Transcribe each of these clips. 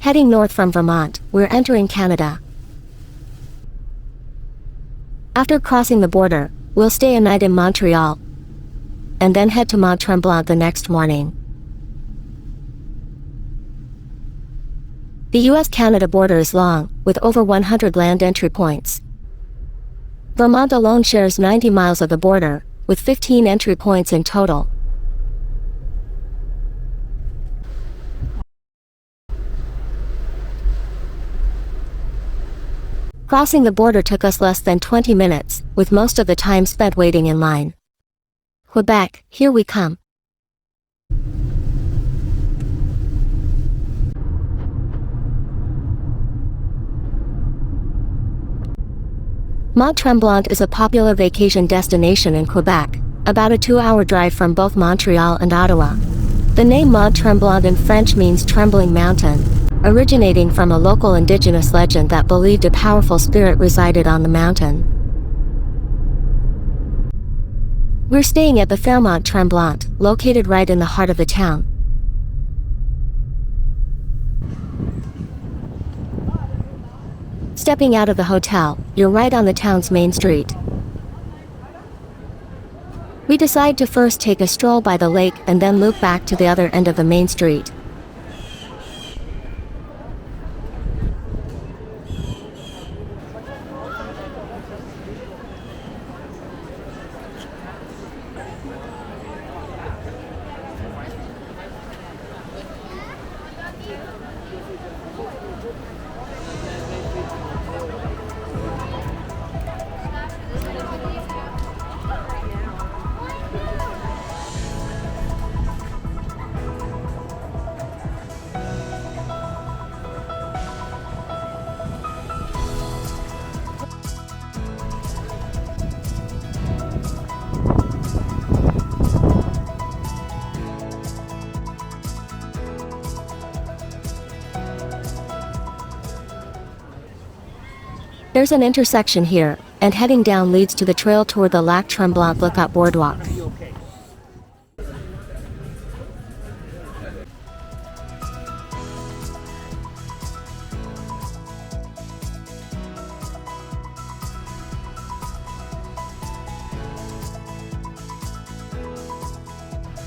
Heading north from Vermont, we're entering Canada. After crossing the border, we'll stay a night in Montreal, and then head to Mont Tremblant the next morning. The US-Canada border is long, with over 100 land entry points. Vermont alone shares 90 miles of the border, with 15 entry points in total. Crossing the border took us less than 20 minutes, with most of the time spent waiting in line. Quebec, here we come. Mont Tremblant is a popular vacation destination in Quebec, about a 2-hour drive from both Montreal and Ottawa. The name Mont Tremblant in French means trembling mountain, originating from a local indigenous legend that believed a powerful spirit resided on the mountain. We're staying at the Fairmont Tremblant, located right in the heart of the town. Stepping out of the hotel, you're right on the town's main street. We decide to first take a stroll by the lake and then loop back to the other end of the main street. There's an intersection here, and heading down leads to the trail toward the Lac Tremblant Lookout Boardwalk.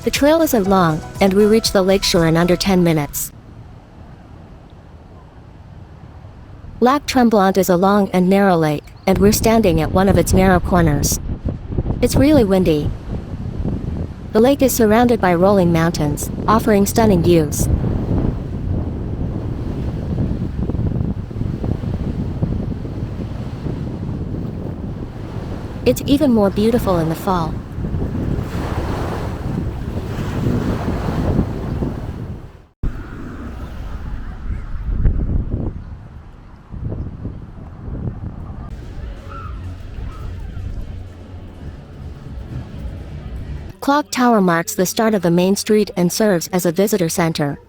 The trail isn't long, and we reach the lakeshore in under 10 minutes. Lac Tremblant is a long and narrow lake, and we're standing at one of its narrow corners. It's really windy. The lake is surrounded by rolling mountains, offering stunning views. It's even more beautiful in the fall. Clock Tower marks the start of the main street and serves as a visitor center.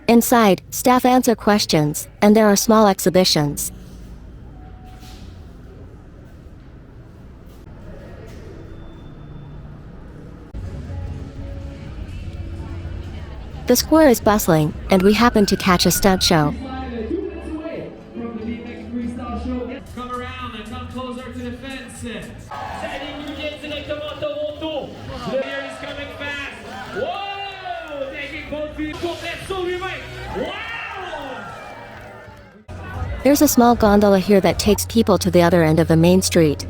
Inside, staff answer questions, and there are small exhibitions. The square is bustling, and we happen to catch a stunt show. Come around and come closer to the fence. The beer is coming fast. Whoa! Taking both feet. Wow! There's a small gondola here that takes people to the other end of the main street.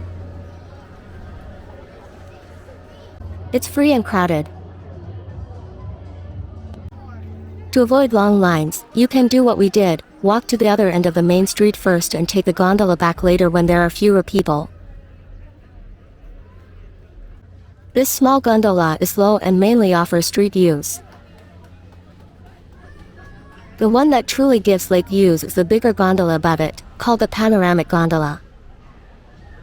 It's free and crowded. To avoid long lines, you can do what we did, walk to the other end of the main street first and take the gondola back later when there are fewer people. This small gondola is low and mainly offers street views. The one that truly gives lake views is the bigger gondola above it, called the panoramic gondola.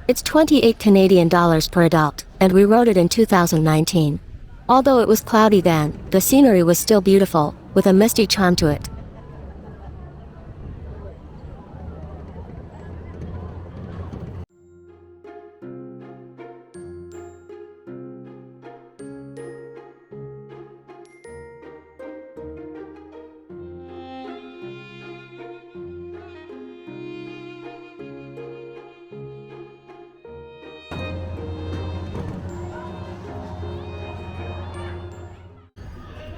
It's 28 Canadian dollars per adult, and we rode it in 2019. Although it was cloudy then, the scenery was still beautiful, with a misty charm to it.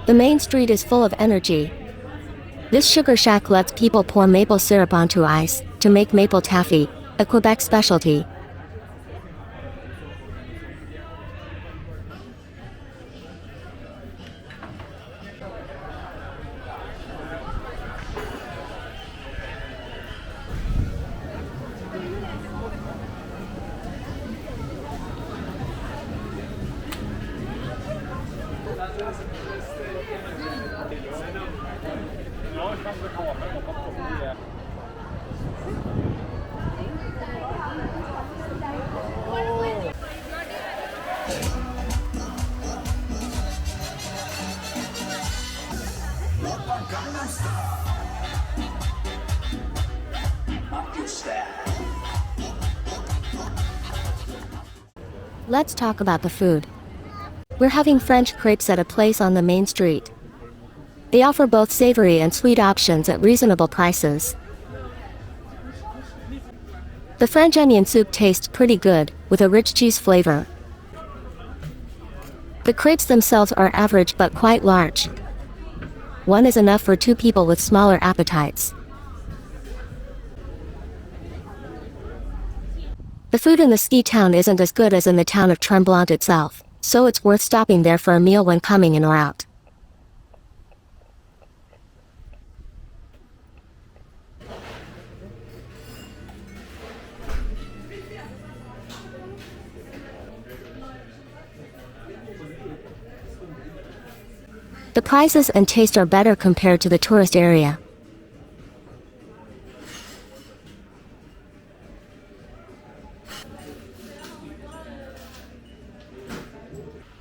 The main street is full of energy. This sugar shack lets people pour maple syrup onto ice to make maple taffy, a Quebec specialty. Let's talk about the food. We're having French crepes at a place on the main street. They offer both savory and sweet options at reasonable prices. The French onion soup tastes pretty good, with a rich cheese flavor. The crepes themselves are average but quite large. One is enough for 2 people with smaller appetites. The food in the ski town isn't as good as in the town of Tremblant itself, so it's worth stopping there for a meal when coming in or out. The prices and taste are better compared to the tourist area.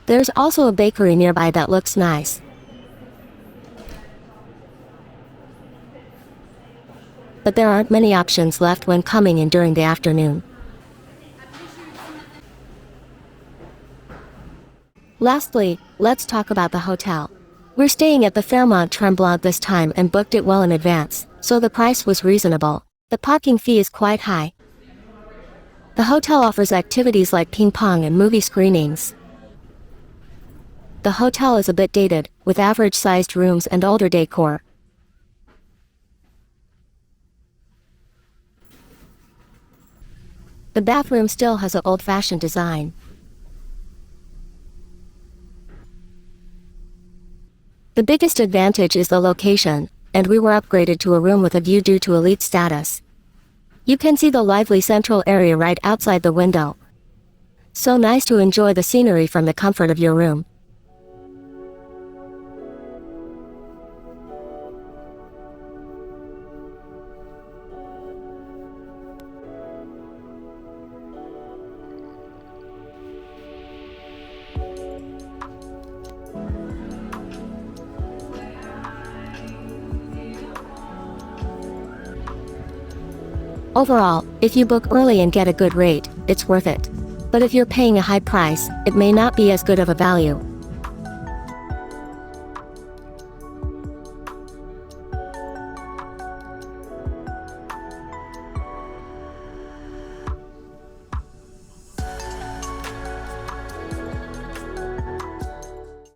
There's also a bakery nearby that looks nice. But there aren't many options left when coming in during the afternoon. Lastly, let's talk about the hotel. We're staying at the Mont Tremblant this time and booked it well in advance, so the price was reasonable. The parking fee is quite high. The hotel offers activities like ping pong and movie screenings. The hotel is a bit dated, with average-sized rooms and older decor. The bathroom still has an old-fashioned design. The biggest advantage is the location, and we were upgraded to a room with a view due to elite status. You can see the lively central area right outside the window. So nice to enjoy the scenery from the comfort of your room. Overall, if you book early and get a good rate, it's worth it. But if you're paying a high price, it may not be as good of a value.